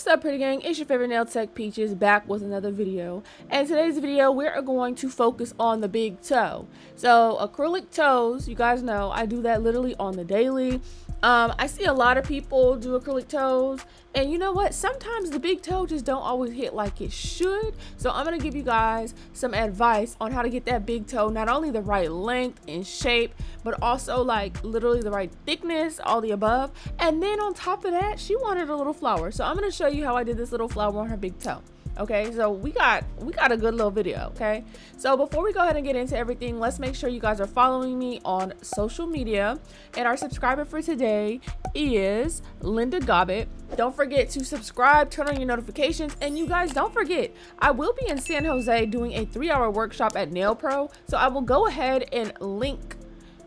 What's up, pretty gang? It's your favorite nail tech Peaches, back with another video. And today's video, we're going to focus on the big toe. So acrylic toes, you guys know I do that literally on the daily. I see a lot of people do acrylic toes, and you know what, sometimes the big toe just don't always hit like it should. So I'm gonna give you guys some advice on how to get that big toe not only the right length and shape, but also like literally the right thickness, all the above. And then on top of that, she wanted a little flower, so I'm gonna show you how I did this little flower on her big toe. Okay, so we got a good little video. Okay, so before we go ahead and get into everything, let's make sure you guys are following me on social media. And our subscriber for today is Linda Gobbett. Don't forget to subscribe, turn on your notifications, and you guys don't forget, I will be in San Jose doing a 3-hour workshop at Nail Pro, so I will go ahead and link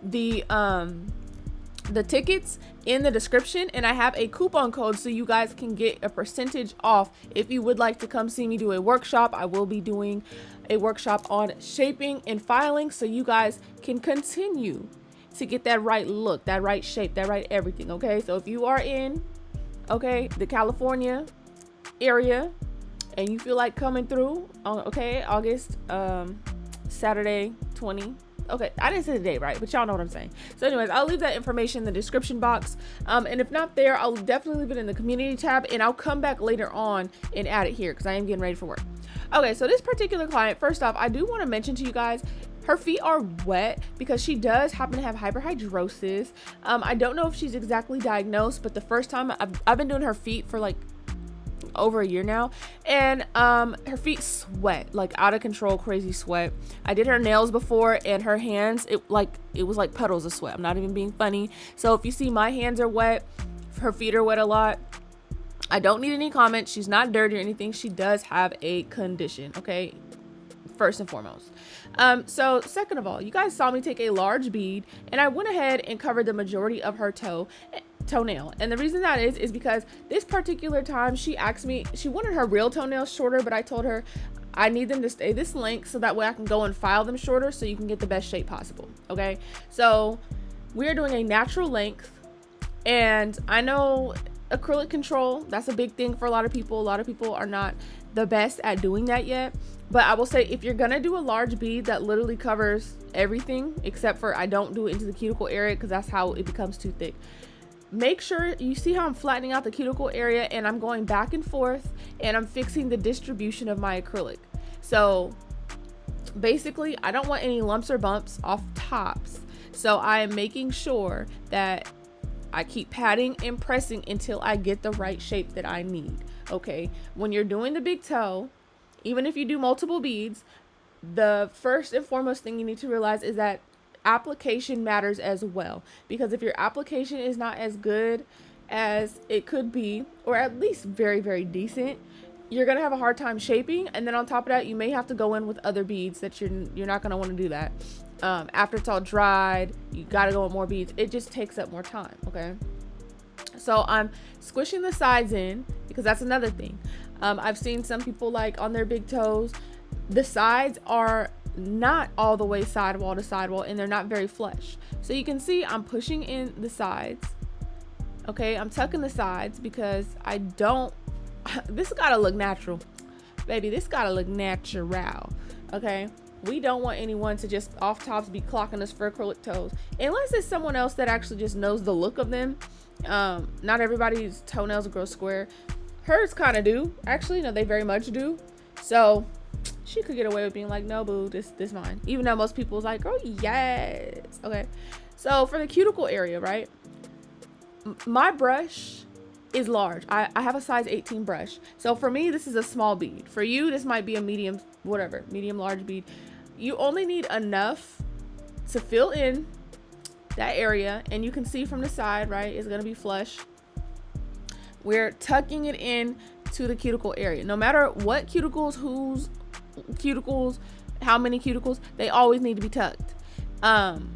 the tickets in the description, and I have a coupon code so you guys can get a percentage off if you would like to come see me do a workshop. I will be doing a workshop on shaping and filing, so you guys can continue to get that right look, that right shape, that right everything. Okay, so if you are in the California area and you feel like coming through on August Saturday 20, okay, I didn't say the date right, but y'all know what I'm saying. So anyways, I'll leave that information in the description box, and if not there, I'll definitely leave it in the community tab, and I'll come back later on and add it here because I am getting ready for work. Okay, so this particular client, first off, I do want to mention to you guys, her feet are wet because she does happen to have hyperhidrosis. I don't know if she's exactly diagnosed, but the first time I've been doing her feet for like over a year now, and her feet sweat like out of control, crazy sweat. I did her nails before, and her hands, it was like puddles of sweat. I'm not even being funny. So if you see my hands are wet, her feet are wet a lot, I don't need any comments. She's not dirty or anything. She does have a condition, okay, first and foremost. So second of all, you guys saw me take a large bead, and I went ahead and covered the majority of her toenail. And the reason that is because this particular time she asked me, she wanted her real toenails shorter, but I told her I need them to stay this length so that way I can go and file them shorter so you can get the best shape possible. Okay, so we're doing a natural length, and I know acrylic control, that's a big thing for a lot of people. A lot of people are not the best at doing that yet, but I will say, if you're gonna do a large bead that literally covers everything except for, I don't do it into the cuticle area because that's how it becomes too thick. Make sure you see how I'm flattening out the cuticle area, and I'm going back and forth, and I'm fixing the distribution of my acrylic. So basically, I don't want any lumps or bumps off tops, so I am making sure that I keep patting and pressing until I get the right shape that I need. Okay, when you're doing the big toe, even if you do multiple beads, the first and foremost thing you need to realize is that application matters as well, because if your application is not as good as it could be, or at least very, very decent, you're gonna have a hard time shaping. And then on top of that, you may have to go in with other beads that you're not gonna want to do that. After it's all dried, you gotta go with more beads. It just takes up more time. Okay, so I'm squishing the sides in because that's another thing. I've seen some people, like on their big toes, the sides are not all the way sidewall to sidewall, and they're not very flush. So you can see I'm pushing in the sides. Okay, I'm tucking the sides because I don't, this gotta look natural, baby. This gotta look natural. Okay, we don't want anyone to just off tops be clocking us for acrylic toes, unless it's someone else that actually just knows the look of them. Not everybody's toenails grow square. Hers kind of do, actually. No, they very much do. So she could get away with being like, no boo, this mine, even though most people's like, oh yes. Okay, so for the cuticle area, right, my brush is large. I have a size 18 brush, so for me this is a small bead. For you, this might be a medium, whatever, medium large bead. You only need enough to fill in that area, and you can see from the side, right, it's gonna be flush. We're tucking it in to the cuticle area. No matter what cuticles, whose cuticles, how many cuticles, they always need to be tucked. And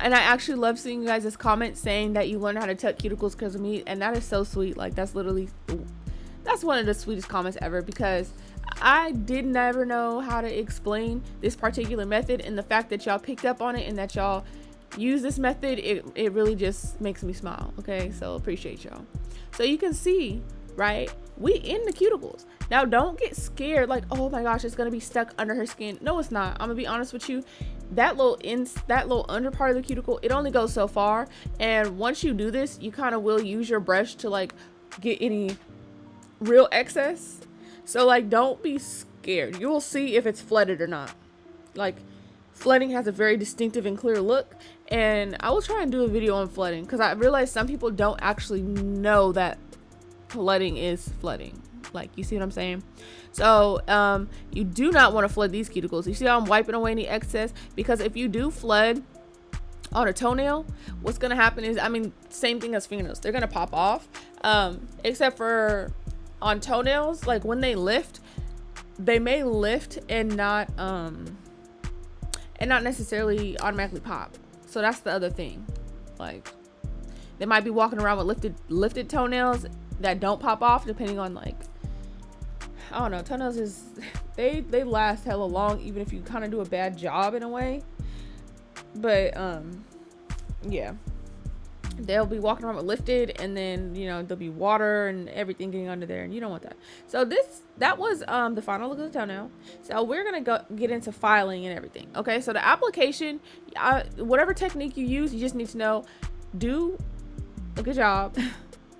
I actually love seeing you guys' comments saying that you learned how to tuck cuticles because of me, and that is so sweet. Like, that's one of the sweetest comments ever, because I did never know how to explain this particular method, and the fact that y'all picked up on it and that y'all use this method, it really just makes me smile. Okay, so appreciate y'all. So you can see right? We in the cuticles. Now don't get scared like, oh my gosh, it's gonna be stuck under her skin. No, it's not. I'm gonna be honest with you. That little under part of the cuticle, it only goes so far. And once you do this, you kind of will use your brush to like get any real excess. So like, don't be scared. You will see if it's flooded or not. Like, flooding has a very distinctive and clear look, and I will try and do a video on flooding because I realize some people don't actually know that flooding is flooding. Like, you see what I'm saying? So you do not want to flood these cuticles. You see how I'm wiping away any excess? Because if you do flood on a toenail, what's gonna happen is, I mean, same thing as fingernails, they're gonna pop off, except for on toenails, like when they lift, they may lift and not necessarily automatically pop. So that's the other thing. Like, they might be walking around with lifted toenails that don't pop off, depending on, like, I don't know, toenails is they last hella long, even if you kind of do a bad job in a way. But yeah, they'll be walking around with lifted, and then, you know, there'll be water and everything getting under there, and you don't want that. So that was the final look of the toenail. So we're gonna get into filing and everything. Okay, so the application, whatever technique you use, you just need to know, do a good job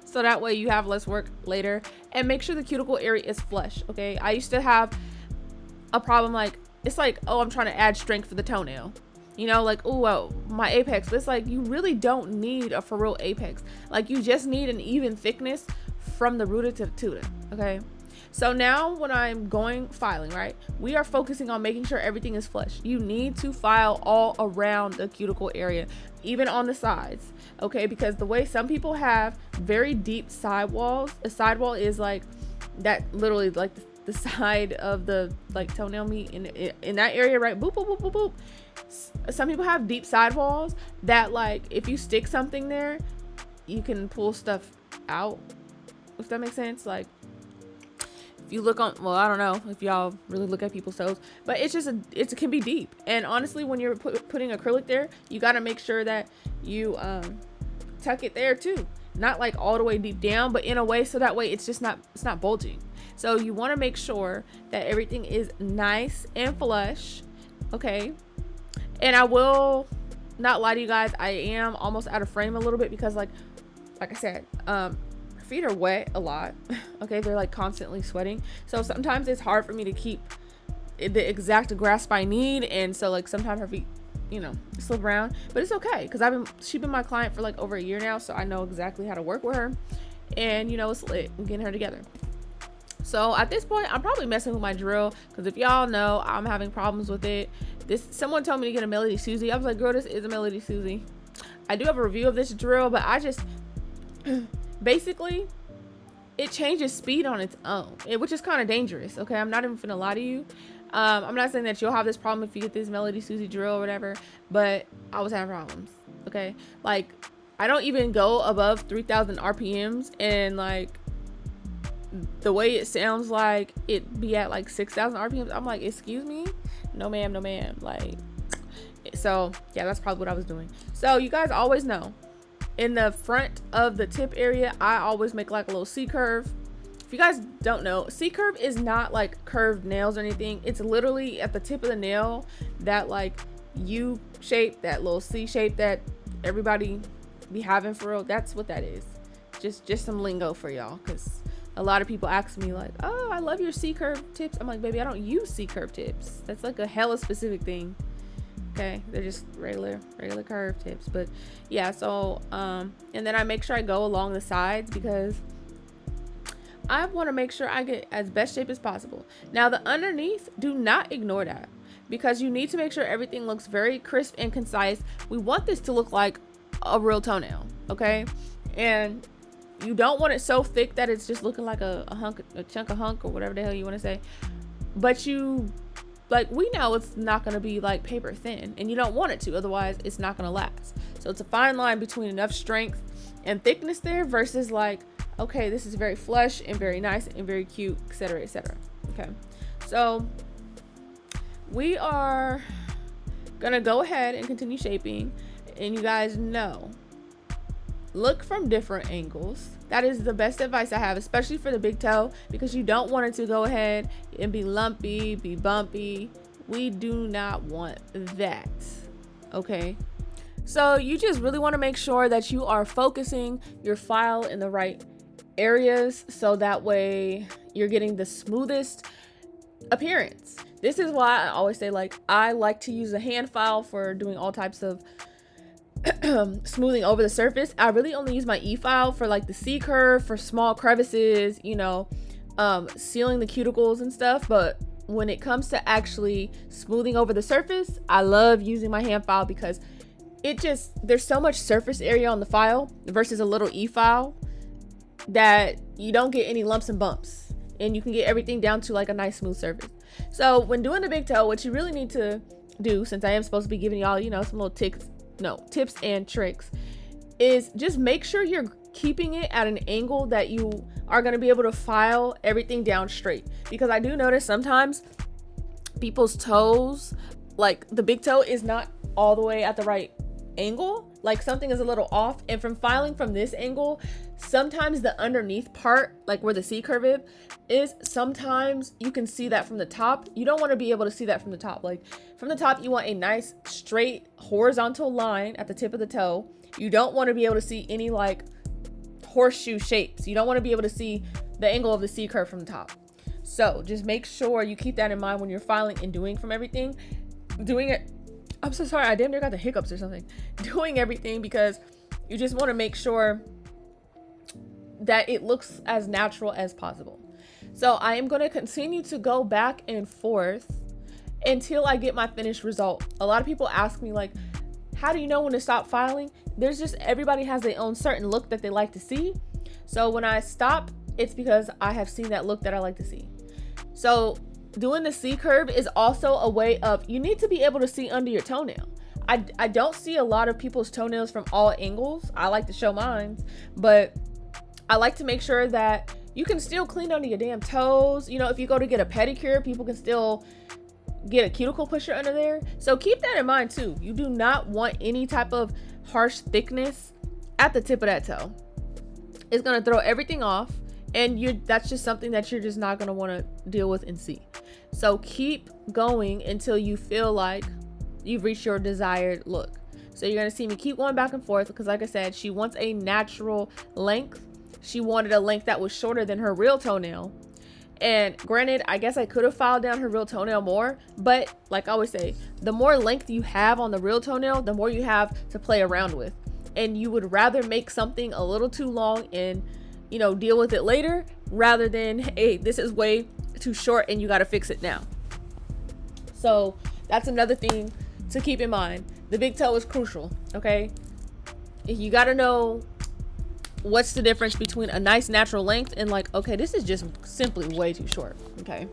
so that way you have less work later, and make sure the cuticle area is flush. Okay, I used to have a problem, like, it's like, oh, I'm trying to add strength for the toenail, you know, like, oh, well, my apex. But it's like, you really don't need a for real apex. Like, you just need an even thickness from the rooter to the tutor. Okay, so now when I'm going filing, right, we are focusing on making sure everything is flush. You need to file all around the cuticle area, even on the sides. Okay, because the way some people have very deep sidewalls, a sidewall is like that, literally like the side of the like toenail meat in that area, right? Boop, boop, boop, boop, boop. Some people have deep sidewalls that, like, if you stick something there, you can pull stuff out, if that makes sense. Like, if you look on, well, I don't know if y'all really look at people's toes, but it's just it can be deep. And honestly, when you're putting acrylic there, you got to make sure that you tuck it there too, not like all the way deep down, but in a way so that way it's not bulging. So you want to make sure that everything is nice and flush. Okay, and I will not lie to you guys, I am almost out of frame a little bit because like I said, her feet are wet a lot. Okay, they're like constantly sweating, so sometimes it's hard for me to keep the exact grasp I need, and so like sometimes her feet, you know, slip around, but it's okay because she's been my client for like over a year now, so I know exactly how to work with her, and you know, it's lit. We're getting her together. So at this point, I'm probably messing with my drill because if y'all know, I'm having problems with it. Someone told me to get a Melody Susie. I was like, girl, this is a Melody Susie. I do have a review of this drill, but I just basically, it changes speed on its own, which is kind of dangerous. Okay, I'm not even gonna lie to you. I'm not saying that you'll have this problem if you get this Melody Susie drill or whatever, but I was having problems. Okay, like, I don't even go above 3,000 RPMs, and like the way it sounds like it be at like 6,000 RPMs, I'm like, excuse me, no ma'am, no ma'am. Like, so yeah, that's probably what I was doing. So you guys always know, in the front of the tip area, I always make like a little C curve. If you guys don't know, C curve is not like curved nails or anything. It's literally at the tip of the nail, that like U shape, that little C shape that everybody be having for real. That's what that is. Just some lingo for y'all, because a lot of people ask me like, oh, I love your C curve tips. I'm like, baby, I don't use C curve tips. That's like a hella specific thing. Okay, they're just regular curve tips. But yeah, so and then I make sure I go along the sides because I want to make sure I get as best shape as possible. Now the underneath, do not ignore that, because you need to make sure everything looks very crisp and concise. We want this to look like a real toenail, okay? And you don't want it so thick that it's just looking like a chunk of hunk, or whatever the hell you want to say. But you, like, we know it's not going to be like paper thin, and you don't want it to, otherwise it's not going to last. So it's a fine line between enough strength and thickness there versus like, okay, this is very flush and very nice and very cute, etc., etc. Okay, so we are gonna go ahead and continue shaping, and you guys know look from different angles. That is the best advice I have, especially for the big toe, because you don't want it to go ahead and be lumpy, be bumpy. We do not want that. Okay. So you just really want to make sure that you are focusing your file in the right areas, so that way you're getting the smoothest appearance. This is why I always say, like, I like to use a hand file for doing all types of smoothing over the surface. I really only use my e-file for like the C curve, for small crevices, you know, sealing the cuticles and stuff. But when it comes to actually smoothing over the surface, I love using my hand file, because it just, there's so much surface area on the file versus a little e-file that you don't get any lumps and bumps, and you can get everything down to like a nice smooth surface. So when doing the big toe, what you really need to do, since I am supposed to be giving y'all, you know, some little tips and tricks, is just make sure you're keeping it at an angle that you are going to be able to file everything down straight. Because I do notice sometimes people's toes, like the big toe, is not all the way at the right angle, like something is a little off. And from filing from this angle, sometimes the underneath part, like where the C curve is, sometimes you can see that from the top. You don't want to be able to see that from the top. Like from the top, you want a nice straight horizontal line at the tip of the toe. You don't want to be able to see any like horseshoe shapes. You don't want to be able to see the angle of the C curve from the top. So just make sure you keep that in mind when you're filing and doing it. I'm so sorry, I damn near got the hiccups or something. Doing everything, because you just want to make sure that it looks as natural as possible. So I am going to continue to go back and forth until I get my finished result. A lot of people ask me, like, how do you know when to stop filing? There's just, everybody has their own certain look that they like to see. So when I stop, it's because I have seen that look that I like to see. So doing the C curve is also a way of, you need to be able to see under your toenail. I don't see a lot of people's toenails from all angles. I like to show mine, but I like to make sure that you can still clean under your damn toes. You know, if you go to get a pedicure, people can still get a cuticle pusher under there. So keep that in mind too. You do not want any type of harsh thickness at the tip of that toe. It's going to throw everything off, and that's just something that you're just not going to want to deal with and see. So keep going until you feel like you've reached your desired look. So you're going to see me keep going back and forth, because like I said, she wants a natural length. She wanted a length that was shorter than her real toenail. And granted, I guess I could have filed down her real toenail more, but like I always say, the more length you have on the real toenail, the more you have to play around with. And you would rather make something a little too long and, you know, deal with it later, rather than, hey, this is way too short and you got to fix it now. So that's another thing to keep in mind. The big toe is crucial. Okay. You got to know what's the difference between a nice natural length and like, okay, this is just simply way too short. Okay.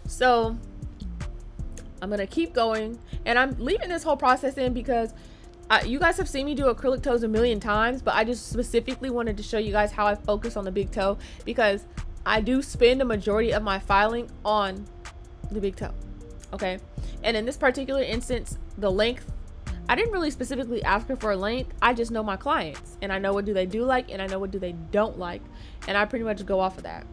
So I'm going to keep going, and I'm leaving this whole process in because you guys have seen me do acrylic toes a million times, but I just specifically wanted to show you guys how I focus on the big toe, because I do spend a majority of my filing on the big toe. Okay. And in this particular instance, the length, I didn't really specifically ask her for a length. I just know my clients, and I know what do they do like, and I know what do they don't like. And I pretty much go off of that.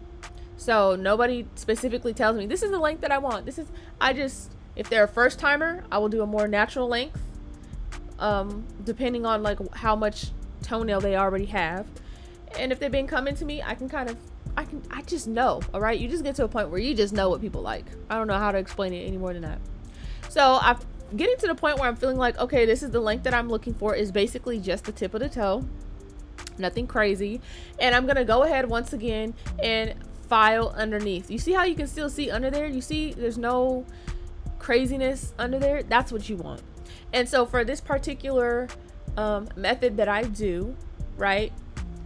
So nobody specifically tells me this is the length that I want. If they're a first timer, I will do a more natural length, depending on like how much toenail they already have. And if they've been coming to me, I just know. All right. You just get to a point where you just know what people like. I don't know how to explain it any more than that. So I'm getting to the point where I'm feeling like, okay, this is the length that I'm looking for, is basically just the tip of the toe, nothing crazy. And I'm going to go ahead once again and file underneath. You see how you can still see under there? You see there's no craziness under there? That's what you want. And so for this particular method that I do, right,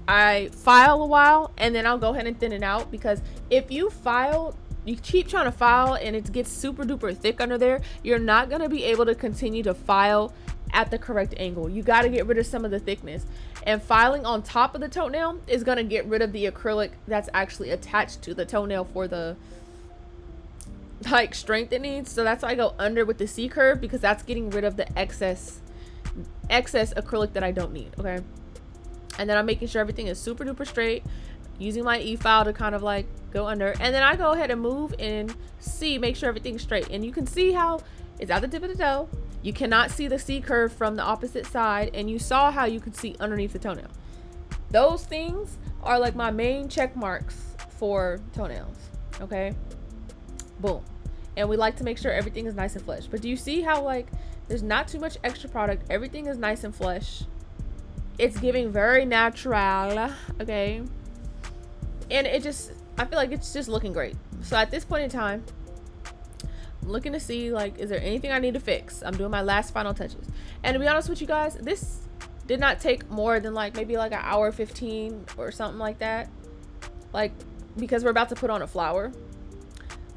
I file a while and then I'll go ahead and thin it out, because if you keep trying to file and it gets super duper thick under there, you're not going to be able to continue to file at the correct angle. You got to get rid of some of the thickness, and filing on top of the toenail is going to get rid of the acrylic that's actually attached to the toenail for the like strength it needs. So that's why I go under with the C curve, because that's getting rid of the excess acrylic that I don't need. Okay. And then I'm making sure everything is super duper straight, using my e-file to kind of like go under. And then I go ahead and move and make sure everything's straight. And you can see how it's at the tip of the toe. You cannot see the C curve from the opposite side. And you saw how you could see underneath the toenail. Those things are like my main check marks for toenails. Okay. Boom. And we like to make sure everything is nice and flush. But do you see how like there's not too much extra product? Everything is nice and flush. It's giving very natural. Okay. And I feel like it's just looking great. So at this point in time, I'm looking to see like, is there anything I need to fix? I'm doing my last final touches. And to be honest with you guys, this did not take more than like maybe like an hour 15 or something like that. Like, because we're about to put on a flower.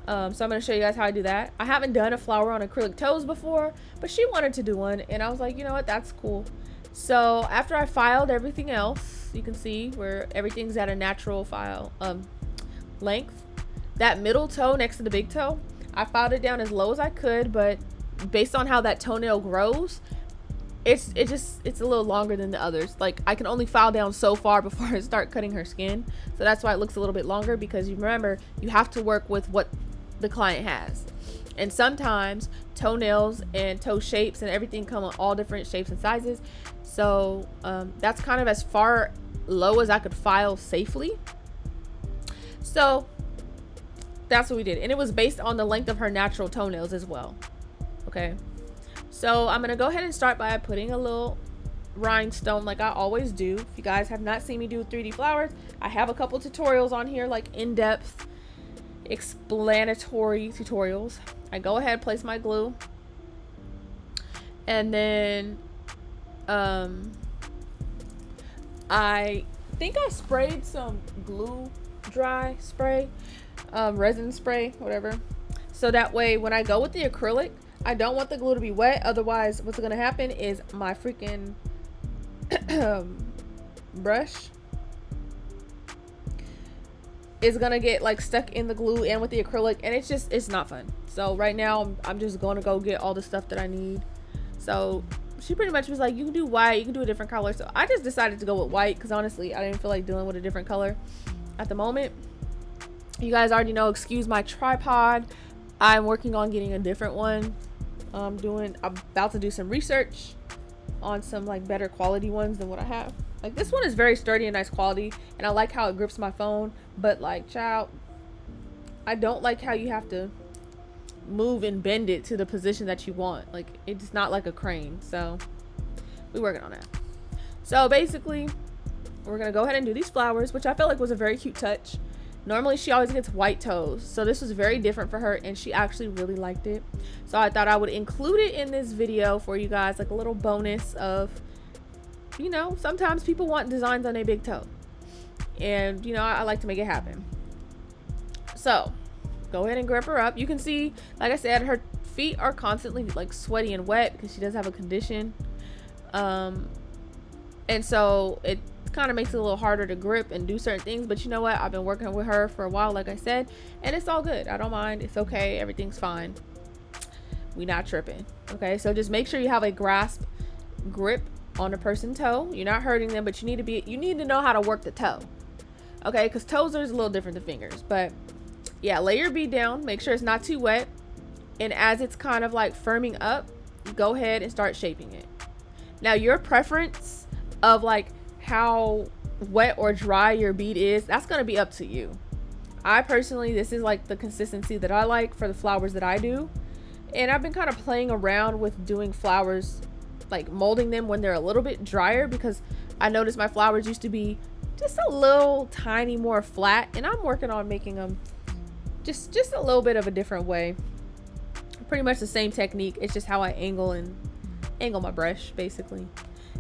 So I'm going to show you guys how I do that. I haven't done a flower on acrylic toes before, but she wanted to do one. And I was like, you know what? That's cool. So after I filed everything else, you can see where everything's at a natural file length. That middle toe next to the big toe, I filed it down as low as I could, but based on how that toenail grows, it's a little longer than the others. Like I can only file down so far before I start cutting her skin. So that's why it looks a little bit longer, because you remember you have to work with what the client has. And sometimes toenails and toe shapes and everything come in all different shapes and sizes. So that's kind of as far low as I could file safely. So that's what we did. And it was based on the length of her natural toenails as well. Okay. So I'm going to go ahead and start by putting a little rhinestone like I always do. If you guys have not seen me do 3D flowers, I have a couple tutorials on here, like in-depth explanatory tutorials. I go ahead, place my glue, and then I think I sprayed some glue dry spray, resin spray, whatever, so that way when I go with the acrylic, I don't want the glue to be wet. Otherwise what's gonna happen is my freaking brush is gonna get like stuck in the glue and with the acrylic, and it's not fun. So right now I'm just gonna go get all the stuff that I need. So she pretty much was like, you can do white, you can do a different color. So I just decided to go with white because honestly I didn't feel like dealing with a different color at the moment. You guys already know, excuse my tripod, I'm working on getting a different one. I'm about to do some research on some like better quality ones than what I have. Like this one is very sturdy and nice quality, and I like how it grips my phone, but like child, I don't like how you have to move and bend it to the position that you want. Like it's not like a crane. So we're working on that. So basically we're gonna go ahead and do these flowers, which I felt like was a very cute touch. Normally she always gets white toes, so this was very different for her, and she actually really liked it. So I thought I would include it in this video for you guys, like a little bonus of, you know, sometimes people want designs on a big toe, and you know, I like to make it happen. So go ahead and grip her up. You can see, like I said, her feet are constantly like sweaty and wet because she does have a condition, and so it kind of makes it a little harder to grip and do certain things. But you know what, I've been working with her for a while, like I said, and it's all good. I don't mind. It's okay. Everything's fine. We not tripping. Okay, so just make sure you have a grip on a person's toe. You're not hurting them, but you need to know how to work the toe. Okay, because toes are a little different than fingers. But yeah, lay your bead down, make sure it's not too wet, and as it's kind of like firming up, go ahead and start shaping it. Now your preference of like how wet or dry your bead is, that's going to be up to you. I personally, this is like the consistency that I like for the flowers that I do, and I've been kind of playing around with doing flowers, like molding them when they're a little bit drier, because I noticed my flowers used to be just a little tiny more flat, and I'm working on making them just a little bit of a different way. Pretty much the same technique, it's just how I angle my brush basically.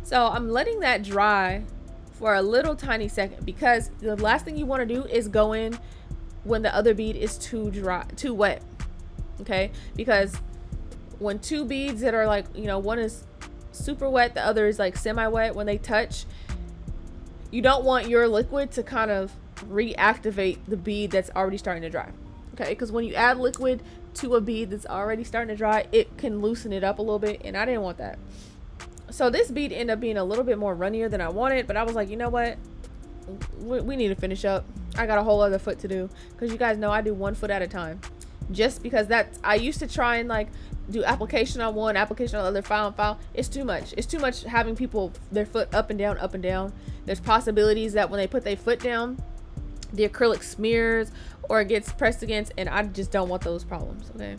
So I'm letting that dry for a little tiny second, because the last thing you want to do is go in when the other bead is too wet. Okay, because when two beads that are like, you know, one is super wet, the other is like semi-wet, when they touch, you don't want your liquid to kind of reactivate the bead that's already starting to dry. Okay, because when you add liquid to a bead that's already starting to dry, it can loosen it up a little bit, and I didn't want that. So this bead ended up being a little bit more runnier than I wanted, but I was like, you know what? We need to finish up. I got a whole other foot to do, because you guys know I do one foot at a time. Just because I used to try and like do application on one, application on the other, file and file. It's too much. It's too much having people their foot up and down, up and down. There's possibilities that when they put their foot down, the acrylic smears or it gets pressed against, and I just don't want those problems. Okay,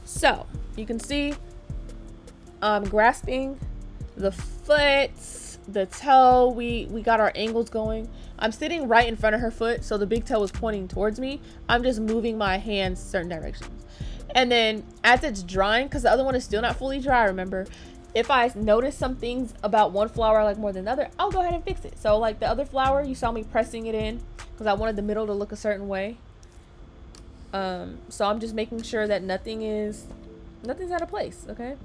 so you can see I'm grasping the foot, the toe. We got our angles going. I'm sitting right in front of her foot, so the big toe is pointing towards me. I'm just moving my hands certain directions. And then as it's drying, because the other one is still not fully dry, remember, if I notice some things about one flower I like more than the other, I'll go ahead and fix it. So like the other flower, you saw me pressing it in because I wanted the middle to look a certain way. So I'm just making sure that nothing's out of place. Okay.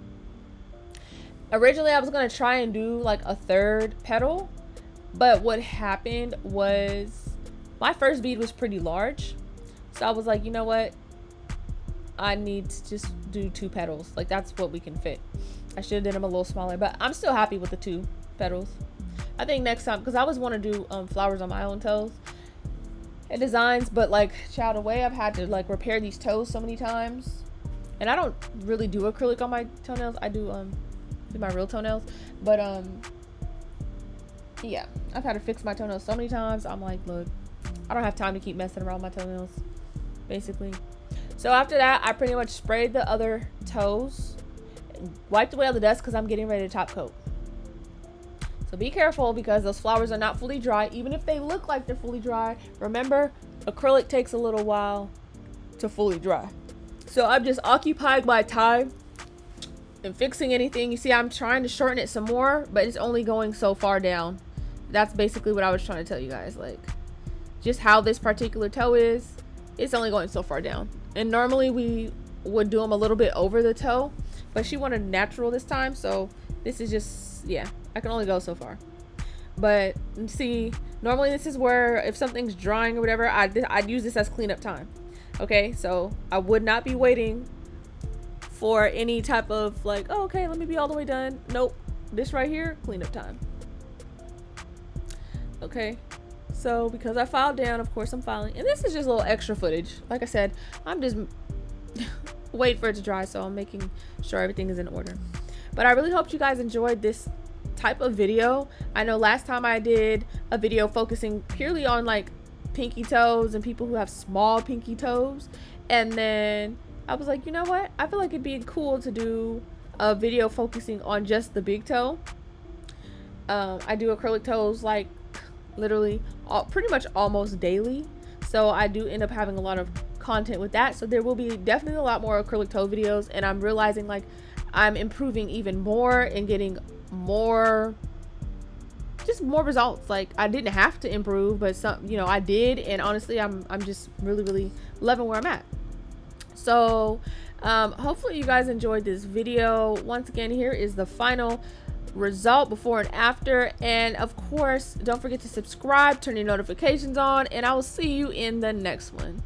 Originally I was gonna try and do like a third petal, but what happened was my first bead was pretty large, so I was like, you know what, I need to just do 2 petals. Like that's what we can fit. I should have done them a little smaller, but I'm still happy with the 2 petals. I think next time, because I always want to do flowers on my own toes and designs, but like, child, away I've had to like repair these toes so many times, and I don't really do acrylic on my toenails. I do my real toenails, but yeah, I've had to fix my toenails so many times. I'm like, look, I don't have time to keep messing around with my toenails, basically. So after that, I pretty much sprayed the other toes, wiped away all the dust because I'm getting ready to top coat. So be careful, because those flowers are not fully dry. Even if they look like they're fully dry, remember, acrylic takes a little while to fully dry. So I'm just occupying my time and fixing anything. You see, I'm trying to shorten it some more, but it's only going so far down. That's basically what I was trying to tell you guys, like just how this particular toe is. It's only going so far down, and normally we would do them a little bit over the toe, but she wanted natural this time, so this is just, yeah, I can only go so far. But see, normally this is where if something's drying or whatever, I'd use this as cleanup time. Okay, so I would not be waiting for any type of like, oh, okay, let me be all the way done. Nope, this right here, cleanup time. Okay, so because I filed down, of course I'm filing, and this is just a little extra footage. Like I said, I'm just waiting for it to dry, so I'm making sure everything is in order. But I really hope you guys enjoyed this type of video. I know last time I did a video focusing purely on like pinky toes and people who have small pinky toes, and then I was like, you know what, I feel like it'd be cool to do a video focusing on just the big toe. I do acrylic toes like literally pretty much almost daily, so I do end up having a lot of content with that. So there will be definitely a lot more acrylic toe videos, and I'm realizing like I'm improving even more and getting more results. Like I didn't have to improve, but some, you know, I did, and honestly I'm just really loving where I'm at. So hopefully you guys enjoyed this video. Once again, here is the final result before and after, and of course don't forget to subscribe, turn your notifications on, and I will see you in the next one.